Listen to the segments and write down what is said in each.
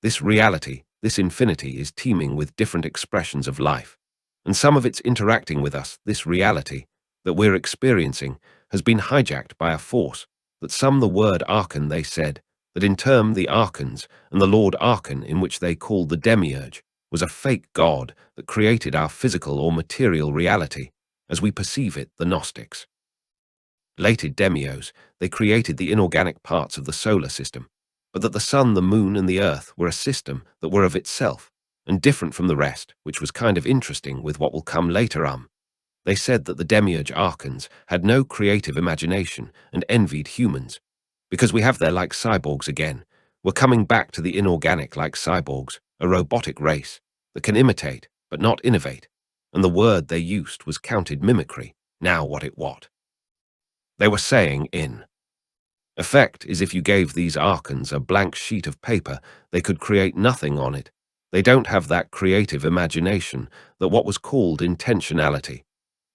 This reality, this infinity, is teeming with different expressions of life, and some of it's interacting with us. This reality that we're experiencing has been hijacked by a force that some the word Archon, they said, that in term the Archons and the Lord Archon, in which they called the demiurge, was a fake god that created our physical or material reality as we perceive it, the Gnostics. Lated demios, they created the inorganic parts of the solar system, but that the sun, the moon, and the earth were a system that were of itself, and different from the rest, which was kind of interesting with what will come later. They said that the demiurge Archons had no creative imagination and envied humans. Because we have their like cyborgs again, we're coming back to the inorganic like cyborgs, a robotic race that can imitate but not innovate, and the word they used was counted mimicry, now what. They were saying in effect is if you gave these Archons a blank sheet of paper, they could create nothing on it. They don't have that creative imagination, that what was called intentionality.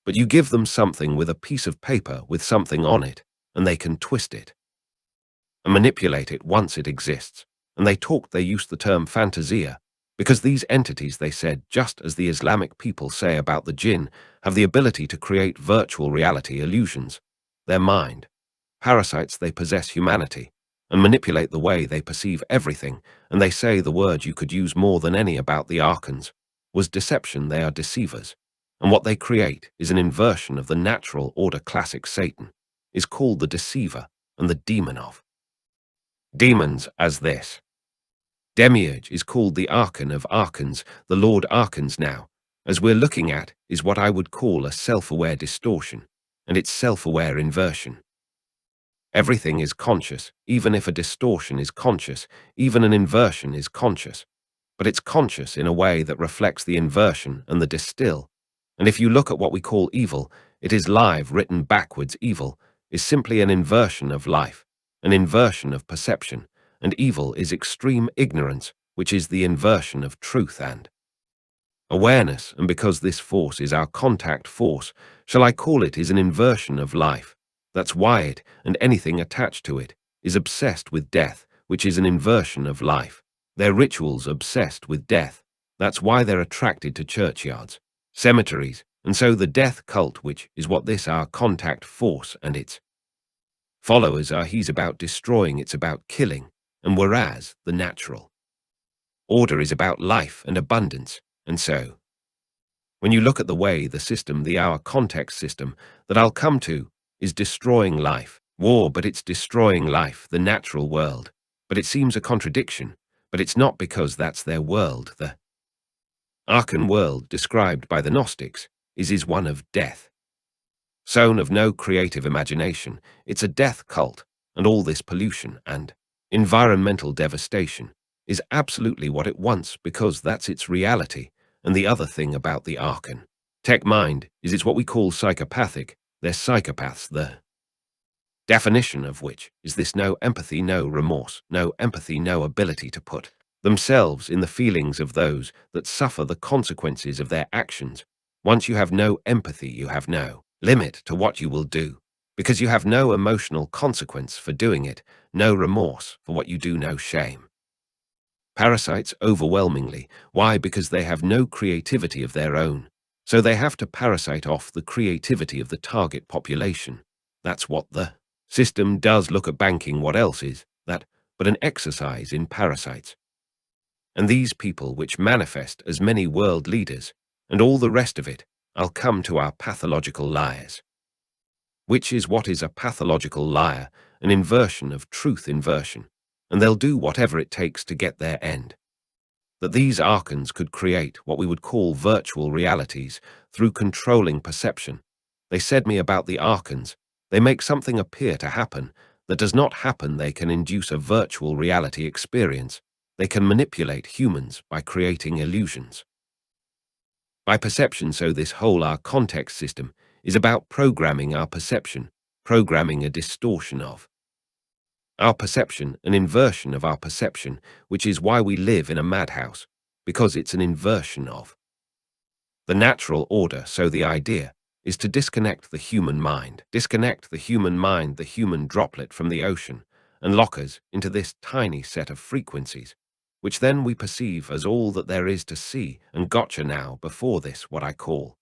But you give them something with a piece of paper with something on it, and they can twist it and manipulate it once it exists. And they used the term fantasia, because these entities, they said, just as the Islamic people say about the jinn, have the ability to create virtual reality illusions. Their mind, parasites, they possess humanity and manipulate the way they perceive everything, and they say the word you could use more than any about the Archons was deception. They are deceivers, and what they create is an inversion of the natural order. Classic Satan is called the deceiver and the demon of demons as this. Demiurge is called the Archon of Archons, the Lord Archons now, as we're looking at, is what I would call a self-aware distortion, and its self-aware inversion. Everything is conscious, even if a distortion is conscious, even an inversion is conscious, but it's conscious in a way that reflects the inversion and the distill. And if you look at what we call evil, it is live written backwards. Evil is simply an inversion of life, an inversion of perception, and evil is extreme ignorance, which is the inversion of truth and awareness. And because this force is our contact force, shall I call it, is an inversion of life. That's why it, and anything attached to it, is obsessed with death, which is an inversion of life. Their rituals obsessed with death. That's why they're attracted to churchyards, cemeteries, and so the death cult, which is what this our contact force and its followers are. He's about destroying, it's about killing, and whereas the natural order is about life and abundance, and so when you look at the way the system, the our context system, that I'll come to, is destroying life, war, but it's destroying life, the natural world. But it seems a contradiction, but it's not, because that's their world. The Archon world, described by the Gnostics, is one of death. Sown of no creative imagination, it's a death cult, and all this pollution and environmental devastation is absolutely what it wants, because that's its reality. And the other thing about the Archon tech mind is it's what we call psychopathic. They're psychopaths, the definition of which is this: no empathy, no remorse, no empathy, no ability to put themselves in the feelings of those that suffer the consequences of their actions. Once you have no empathy, you have no limit to what you will do, because you have no emotional consequence for doing it, no remorse for what you do, no shame. Parasites overwhelmingly. Why? Because they have no creativity of their own. So they have to parasite off the creativity of the target population. That's what the system does. Look at banking. What else is that but an exercise in parasites? And these people which manifest as many world leaders, and all the rest of it, I'll come to our pathological liars. Which is what is a pathological liar? An inversion of truth inversion. And they'll do whatever it takes to get their end. That these Archons could create what we would call virtual realities through controlling perception. They said me about the Archons, they make something appear to happen that does not happen. They can induce a virtual reality experience. They can manipulate humans by creating illusions by perception. So this whole our context system is about programming our perception, programming a distortion of our perception, an inversion of our perception, which is why we live in a madhouse, because it's an inversion of the natural order. So the idea is to disconnect the human mind, the human droplet from the ocean, and lock us into this tiny set of frequencies which then we perceive as all that there is to see, and gotcha now before this what I call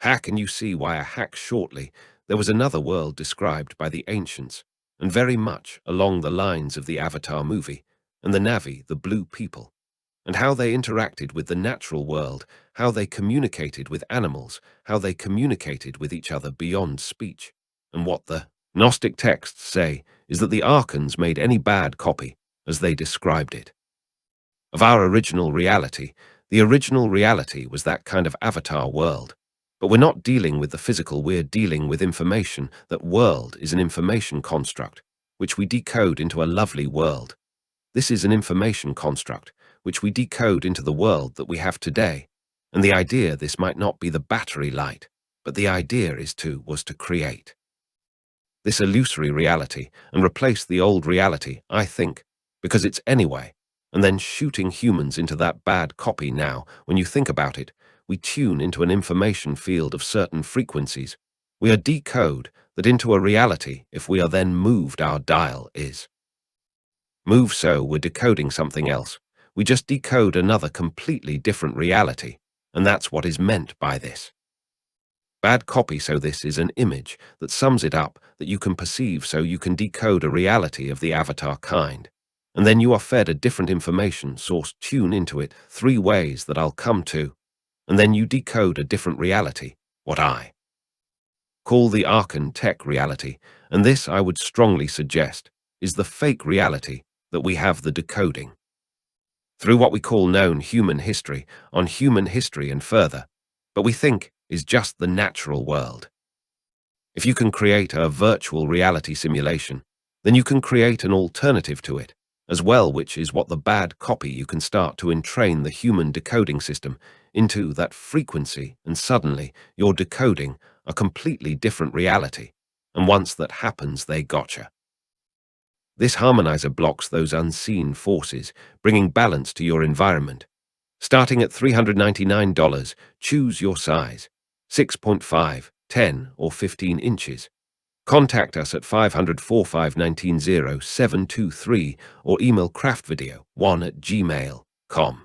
hack. And you see why I hack shortly. There was another world described by the ancients, and very much along the lines of the Avatar movie, and the Navi, the blue people, and how they interacted with the natural world, how they communicated with animals, how they communicated with each other beyond speech. And what the Gnostic texts say is that the ARCHONS made any bad copy, as they described it, of our original reality. The original reality was that kind of avatar world. But we're not dealing with the physical, we're dealing with information. That world is an information construct, which we decode into a lovely world. This is an information construct, which we decode into the world that we have today. And the idea, this might not be the battery light, but the idea was to create this illusory reality and replace the old reality, I think, because it's anyway, and then shooting humans into that bad copy. Now, when you think about it, we tune into an information field of certain frequencies. We are decode that into a reality. If we are then moved, our dial is move, so we're decoding something else. We just decode another completely different reality, and that's what is meant by this bad copy. So this is an image that sums it up, that you can perceive, so you can decode a reality of the avatar kind. And then you are fed a different information source, tune into it 3 ways that I'll come to, and then you decode a different reality, what I call the Archon tech reality. And this, I would strongly suggest, is the fake reality that we have the decoding through what we call known human history, on human history and further, but we think is just the natural world. If you can create a virtual reality simulation, then you can create an alternative to it as well, which is what the bad copy. You can start to entrain the human decoding system into that frequency, and suddenly you're decoding a completely different reality. And once that happens, they gotcha. This harmonizer blocks those unseen forces, bringing balance to your environment. Starting at $399, choose your size, 6.5, 10, or 15 inches. Contact us at 500-4519-0723 or email craftvideo1@gmail.com.